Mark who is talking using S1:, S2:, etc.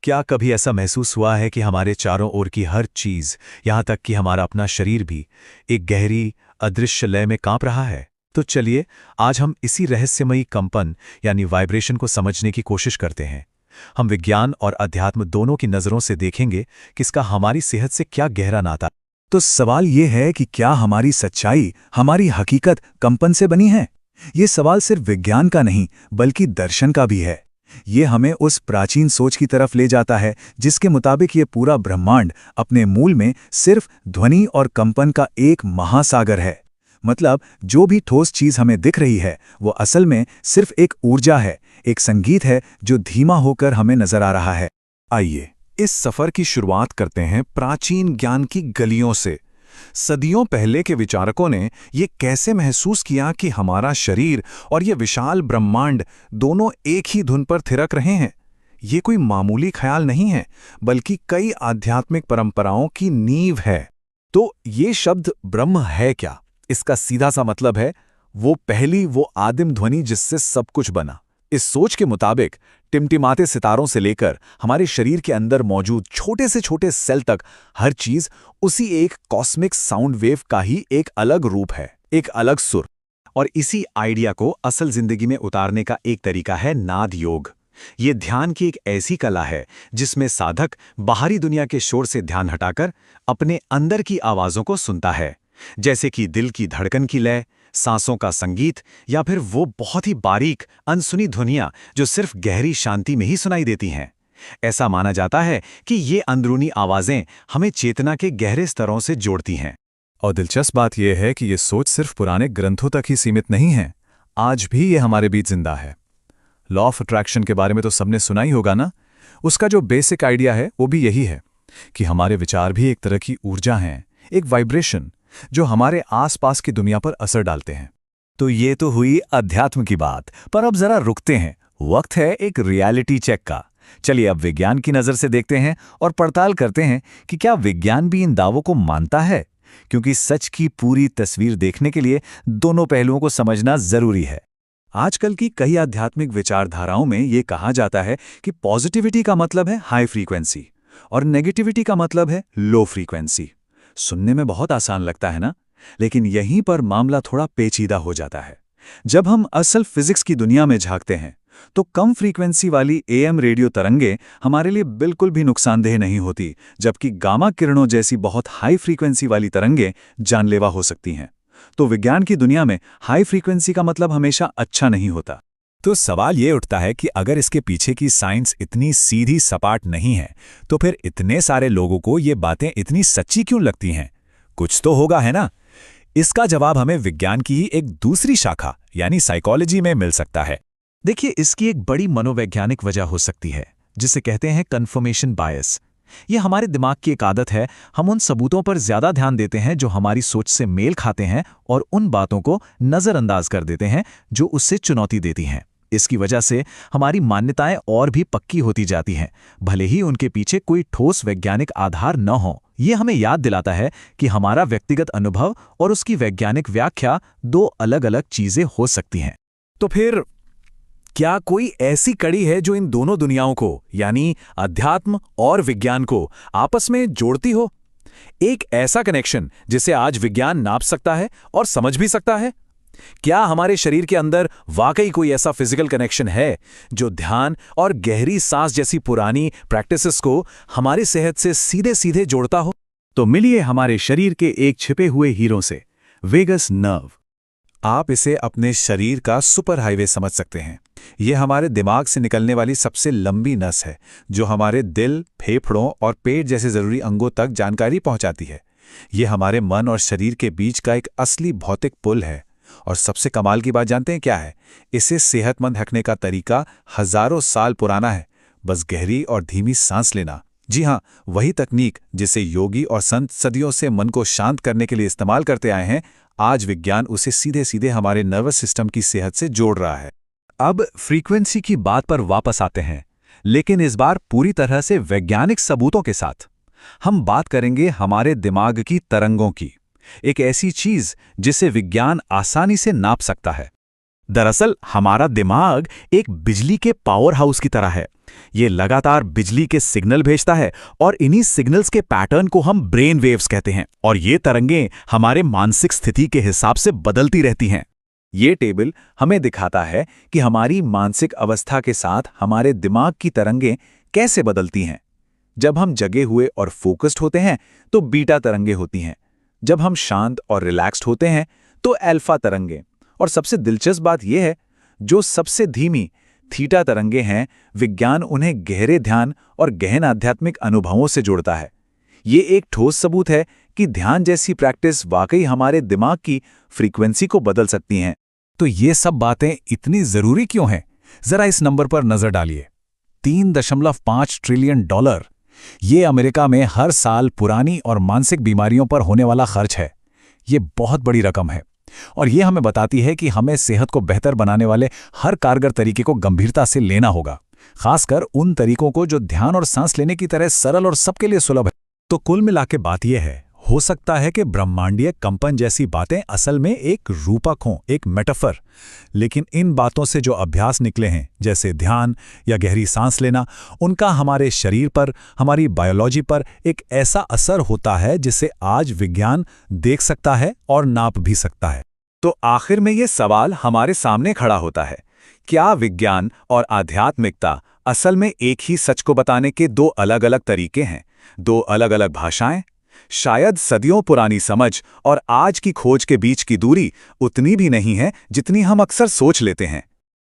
S1: क्या कभी ऐसा महसूस हुआ है कि हमारे चारों ओर की हर चीज, यहां तक कि हमारा अपना शरीर भी, एक गहरी, अदृश्य लय में कांप रहा है? तो चलिए, आज हम इसी रहस्यमयी कंपन यानी वाइब्रेशन को समझने की कोशिश करते हैं। हम विज्ञान और अध्यात्म दोनों की नज़रों से देखेंगे कि इसका हमारी सेहत से क्या गहरा नाता।
S2: तो सवाल ये है कि क्या हमारी सच्चाई, हमारी हकीकत कंपन से बनी है? ये सवाल सिर्फ विज्ञान का नहीं, बल्कि दर्शन का भी है। ये हमें उस प्राचीन सोच की तरफ ले जाता है जिसके मुताबिक ये पूरा ब्रह्मांड अपने मूल में सिर्फ ध्वनि और कंपन का एक महासागर है। मतलब जो भी ठोस चीज हमें दिख रही है वो असल में सिर्फ एक ऊर्जा है, एक संगीत है जो धीमा होकर हमें नजर आ रहा है।
S3: आइए इस सफर की शुरुआत करते हैं प्राचीन ज्ञान की गलियों से। सदियों पहले के विचारकों ने ये कैसे महसूस किया कि हमारा शरीर और ये विशाल ब्रह्मांड दोनों एक ही धुन पर थिरक रहे हैं। ये कोई मामूली ख्याल नहीं है, बल्कि कई आध्यात्मिक परंपराओं की नींव है।
S1: तो ये शब्द ब्रह्म है क्या? इसका सीधा सा मतलब है वो आदिम ध्वनि जिससे सब कुछ बना। इस सोच के मुताबिक टिमटिमाते सितारों से लेकर हमारे शरीर के अंदर मौजूद छोटे से छोटे सेल तक हर चीज उसी एक कॉस्मिक साउंड वेव का ही एक अलग रूप है, एक अलग सुर। और इसी आइडिया को असल जिंदगी में उतारने का एक तरीका है नाद योग। ये ध्यान की एक ऐसी कला है जिसमें साधक बाहरी दुनिया के शोर से ध्यान हटाकर अपने अंदर की आवाजों को सुनता है, जैसे कि दिल की धड़कन की लय, सांसों का संगीत, या फिर वो बहुत ही बारीक अनसुनी ध्वनियां जो सिर्फ गहरी शांति में ही सुनाई देती हैं। ऐसा माना जाता है कि ये अंदरूनी आवाजें हमें चेतना के गहरे स्तरों से जोड़ती हैं।
S2: और दिलचस्प बात यह है कि ये सोच सिर्फ पुराने ग्रंथों तक ही सीमित नहीं है, आज भी ये हमारे बीच जिंदा है। लॉ ऑफ अट्रैक्शन के बारे में तो सबने सुना ही होगा ना। उसका जो बेसिक आइडिया है वो भी यही है कि हमारे विचार भी एक तरह की ऊर्जा हैं, एक वाइब्रेशन जो हमारे आसपास की दुनिया पर असर डालते हैं।
S1: तो ये तो हुई अध्यात्म की बात, पर अब जरा रुकते हैं। वक्त है एक रियलिटी चेक का। चलिए अब विज्ञान की नजर से देखते हैं और पड़ताल करते हैं कि क्या विज्ञान भी इन दावों को मानता है, क्योंकि सच की पूरी तस्वीर देखने के लिए दोनों पहलुओं को समझना जरूरी है।
S2: आजकल की कई आध्यात्मिक विचारधाराओं में ये कहा जाता है कि पॉजिटिविटी का मतलब है हाई फ्रीक्वेंसी और नेगेटिविटी का मतलब है लो फ्रीक्वेंसी। सुनने में बहुत आसान लगता है ना, लेकिन यहीं पर मामला थोड़ा पेचीदा हो जाता है। जब हम असल फिजिक्स की दुनिया में झांकते हैं तो कम फ्रीक्वेंसी वाली एएम रेडियो तरंगें हमारे लिए बिल्कुल भी नुकसानदेह नहीं होती, जबकि गामा किरणों जैसी बहुत हाई फ्रीक्वेंसी वाली तरंगें जानलेवा हो सकती हैं। तो विज्ञान की दुनिया में हाई फ्रीक्वेंसी का मतलब हमेशा अच्छा नहीं होता।
S1: तो सवाल ये उठता है कि अगर इसके पीछे की साइंस इतनी सीधी सपाट नहीं है, तो फिर इतने सारे लोगों को ये बातें इतनी सच्ची क्यों लगती हैं? कुछ तो होगा, है ना? इसका जवाब हमें विज्ञान की ही एक दूसरी शाखा यानी साइकोलॉजी में मिल सकता है। देखिए, इसकी एक बड़ी मनोवैज्ञानिक वजह हो सकती है जिसे कहते हैं कन्फर्मेशन बायस। ये हमारे दिमाग की एक आदत है, हम उन सबूतों पर ज्यादा ध्यान देते हैं जो हमारी सोच से मेल खाते हैं और उन बातों को नजरअंदाज कर देते हैं जो उससे चुनौती देती हैं। इसकी वजह से हमारी मान्यताएं और भी पक्की होती जाती हैं, भले ही उनके पीछे कोई ठोस वैज्ञानिक आधार न हो। ये हमें याद दिलाता है कि हमारा व्यक्तिगत अनुभव और उसकी वैज्ञानिक व्याख्या दो अलग-अलग चीजें हो सकती हैं। तो फिर क्या कोई ऐसी कड़ी है जो इन दोनों दुनियाओं को यानी अध्यात्म और विज्ञान को आपस में जोड़ती हो? एक ऐसा कनेक्शन जिसे आज विज्ञान नाप सकता है और समझ भी सकता है? क्या हमारे शरीर के अंदर वाकई कोई ऐसा फिजिकल कनेक्शन है जो ध्यान और गहरी सांस जैसी पुरानी प्रैक्टिसेस को हमारी सेहत से सीधे सीधे जोड़ता हो?
S2: तो मिलिए हमारे शरीर के एक छिपे हुए हीरो से, वेगस नर्व।
S3: आप इसे अपने शरीर का सुपर हाईवे समझ सकते हैं। ये हमारे दिमाग से निकलने वाली सबसे लंबी नस है जो हमारे दिल, फेफड़ों और पेट जैसे जरूरी अंगों तक जानकारी पहुंचाती है। ये हमारे मन और शरीर के बीच का एक असली भौतिक पुल है। और सबसे कमाल की बात जानते हैं क्या है? इसे सेहतमंद रखने का तरीका हजारों साल पुराना है, बस गहरी और धीमी सांस लेना। जी हाँ, वही तकनीक जिसे योगी और संत सदियों से मन को शांत करने के लिए इस्तेमाल करते आए हैं, आज विज्ञान उसे सीधे सीधे हमारे नर्वस सिस्टम की सेहत से जोड़ रहा है।
S1: अब फ्रीक्वेंसी की बात पर वापस आते हैं, लेकिन इस बार पूरी तरह से वैज्ञानिक सबूतों के साथ। हम बात करेंगे हमारे दिमाग की तरंगों की, एक ऐसी चीज जिसे विज्ञान आसानी से नाप सकता है। दरअसल हमारा दिमाग एक बिजली के पावर हाउस की तरह है, ये लगातार बिजली के सिग्नल भेजता है और इन्हीं सिग्नल्स के पैटर्न को हम ब्रेन वेव्स कहते हैं और ये तरंगें हमारे मानसिक स्थिति के हिसाब से बदलती रहती हैं।
S2: ये टेबल हमें दिखाता है कि हमारी मानसिक अवस्था के साथ हमारे दिमाग की तरंगें कैसे बदलती हैं। जब हम जगे हुए और फोकस्ड होते हैं तो बीटा तरंगें होती हैं, जब हम शांत और रिलैक्स्ड होते हैं तो अल्फा तरंगें, और सबसे दिलचस्प बात यह है, जो सबसे धीमी थीटा तरंगें हैं, विज्ञान उन्हें गहरे ध्यान और गहन आध्यात्मिक अनुभवों से जोड़ता है। ये एक ठोस सबूत है कि ध्यान जैसी प्रैक्टिस वाकई हमारे दिमाग की फ्रीक्वेंसी को बदल सकती हैं।
S3: तो ये सब बातें इतनी जरूरी क्यों हैं? जरा इस नंबर पर नजर डालिए, $3.5 ट्रिलियन। ये अमेरिका में हर साल पुरानी और मानसिक बीमारियों पर होने वाला खर्च है। ये बहुत बड़ी रकम है और ये हमें बताती है कि हमें सेहत को बेहतर बनाने वाले हर कारगर तरीके को गंभीरता से लेना होगा, खासकर उन तरीकों को जो ध्यान और सांस लेने की तरह सरल और सबके लिए सुलभ है। तो कुल मिलाके बात यह है, हो सकता है कि ब्रह्मांडीय कंपन जैसी बातें असल में एक रूपक हों, एक मेटाफर, लेकिन इन बातों से जो अभ्यास निकले हैं, जैसे ध्यान या गहरी सांस लेना, उनका हमारे शरीर पर, हमारी बायोलॉजी पर एक ऐसा असर होता है जिसे आज विज्ञान देख सकता है और नाप भी सकता है।
S2: तो आखिर में ये सवाल हमारे सामने खड़ा होता है, क्या विज्ञान और आध्यात्मिकता असल में एक ही सच को बताने के दो अलग अलग तरीके हैं, दो अलग अलग भाषाएं? शायद सदियों पुरानी समझ और आज की खोज के बीच की दूरी उतनी भी नहीं है जितनी हम अक्सर सोच लेते हैं।